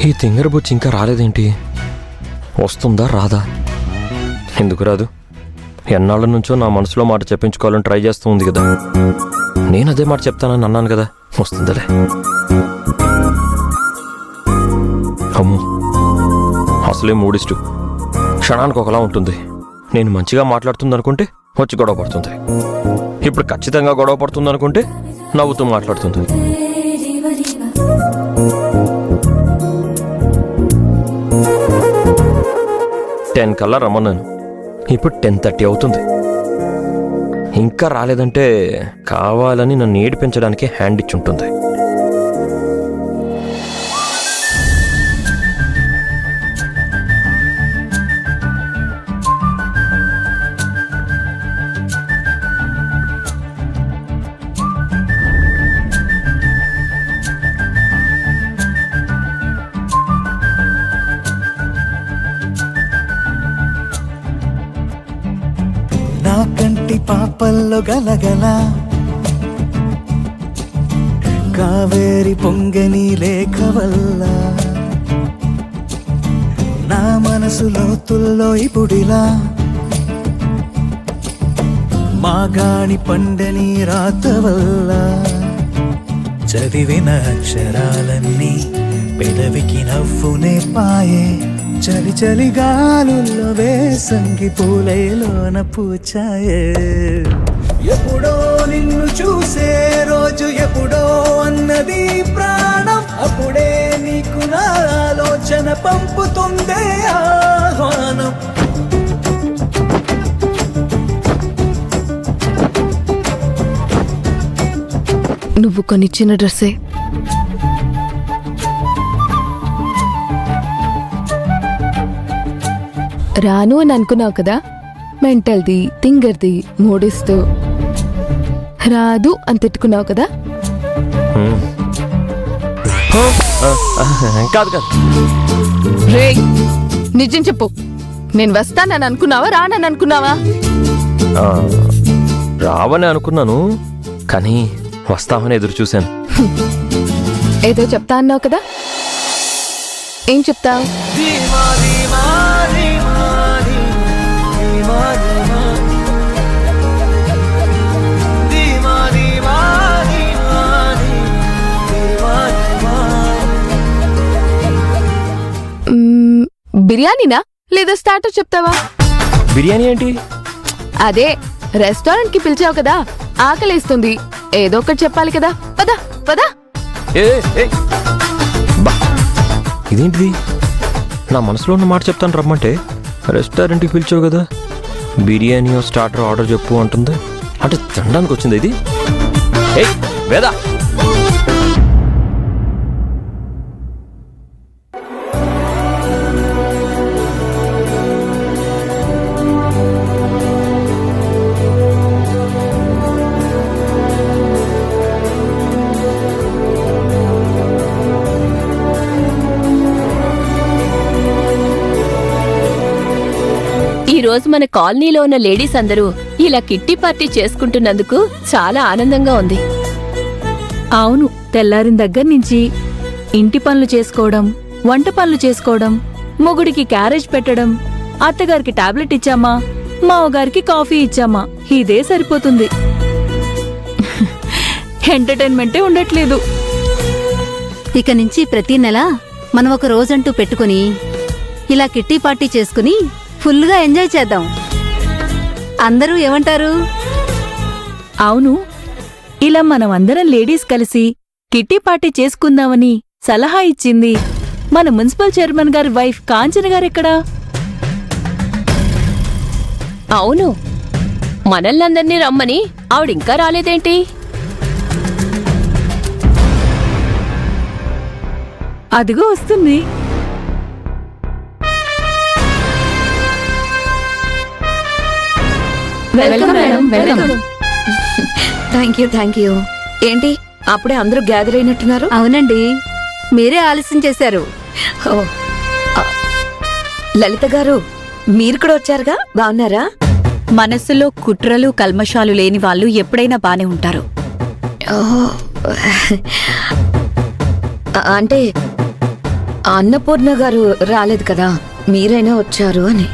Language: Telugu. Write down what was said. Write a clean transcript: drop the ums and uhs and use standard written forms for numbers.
ఈ తింగరబొచ్చి ఇంకా రాలేదేంటి? వస్తుందా రాదా? ఎందుకు రాదు? ఎన్నాళ్ళ నుంచో నా మనసులో మాట చెప్పించుకోవాలని ట్రై చేస్తూ ఉంది కదా. నేను అదే మాట చెప్తానని అన్నాను కదా, వస్తుందిలే. అమ్మో, అసలే మూడిస్టు. క్షణానికి ఒకలా ఉంటుంది. నేను మంచిగా మాట్లాడుతుంది అనుకుంటే వచ్చి గొడవ పడుతుంది. ఇప్పుడు ఖచ్చితంగా గొడవ పడుతుంది అనుకుంటే నవ్వుతూ మాట్లాడుతుంది. 10 కల్లా రమ్మన్నాను, ఇప్పుడు 10:30 అవుతుంది. ఇంకా రాలేదంటే కావాలని నన్ను ఏడిపించడానికి హ్యాండ్ ఇచ్చి ఉంటుంది. నా కంటి పాపల్లో గలగల కావేరి పొంగని లేఖ వల్ల నా మనసు లోతుల్లో ఇప్పుడిలా మాగాణి పండని రాత వల్ల చదివిన అక్షరాలన్నీ పెదవికి నవ్వునే పాయే. చలి చలి గాలుల్లో వేసంగి పూలలోన పూచాయే. ఎప్పుడో నిన్ను చూసే రోజు ఎప్పుడో అన్నది ప్రాణం, అప్పుడే నీకు నా ఆలోచన పంపుతుందే ఆహ్వానం. నువ్వు కొనిచ్చిన డ్రెస్సే రాను అని అనుకున్నావు కదా. మెంటల్ది, తింగర్ది, మూడిస్తూ రాదు అని తిట్టుకున్నావు కదా. కాదు కాదు, రే నిజం చెప్పు, నేను వస్తానని అనుకున్నావా రానని అనుకున్నావా? రావని అనుకున్నాను, కానీ వస్తామని ఎదురు చూశాను. ఏదో చెప్తా అన్నావు కదా, ఏం చెప్తావు? బిర్యానీనా లేదా స్టార్టర్ చెప్తావా? బిర్యానీ ఏంటి? అదే రెస్టారెంట్ కి పిలిచావు కదా, ఆకలేస్తుంది, ఏదో ఒకటి చెప్పాలి కదా. పదా పదా. ఇదేంటిది? నా మనసులో ఉన్న మాట చెప్తాను రమ్మంటే రెస్టారెంట్కి పిలిచావు కదా, బిర్యానీ స్టార్టర్ ఆర్డర్ చెప్పు అంటుంది. అంటే తినడానికి వచ్చింది ఇది? వేదా, ఈ రోజు మన కాలనీలో ఉన్న లేడీస్ అందరూ ఇలా కిట్టి పార్టీ చేసుకుంటున్నందుకు చాలా ఆనందంగా ఉంది. అవును, తెల్లారిన దగ్గర నుంచి ఇంటి పనులు చేసుకోవడం, వంట పనులు చేసుకోవడం, మొగుడికి క్యారేజ్ పెట్టడం, అత్తగారికి టాబ్లెట్ ఇచ్చామా, మావగారికి కాఫీ ఇచ్చామా, ఇదే సరిపోతుంది. ఎంటర్టైన్మెంటే ఉండట్లేదు. ఇక నుంచి ప్రతి నెల మనం ఒక రోజంటూ పెట్టుకుని ఇలా కిట్టి పార్టీ చేసుకుని ఫుల్గా ఎంజాయ్ చేద్దాం. అందరూ ఏమంటారు? అవును, ఇలా మనం అందరం లేడీస్ కలిసి కిట్టి పార్టీ చేసుకుందామని సలహా ఇచ్చింది మన మున్సిపల్ చైర్మన్ గారి వైఫ్ కాంచన గారెక్కడా? అవును, మనల్నందర్నీ రమ్మని ఆవిడింకా రాలేదేంటి? అదిగో వస్తుంది. Welcome madam, welcome. Thank you. ఏంటి అప్పుడే అందరూ గ్యాదర్ అయినట్టున్నారు? అవునండి, మీరే ఆలస్యం చేశారు. లలిత గారు, మీరు కూడా వచ్చారుగా, బాగున్నారా? మనస్సులో కుట్రలు కల్మషాలు లేని వాళ్ళు ఎప్పుడైనా బానే ఉంటారు. అంటే అన్నపూర్ణ గారు రాలేదు కదా, మీరైనా వచ్చారు అని.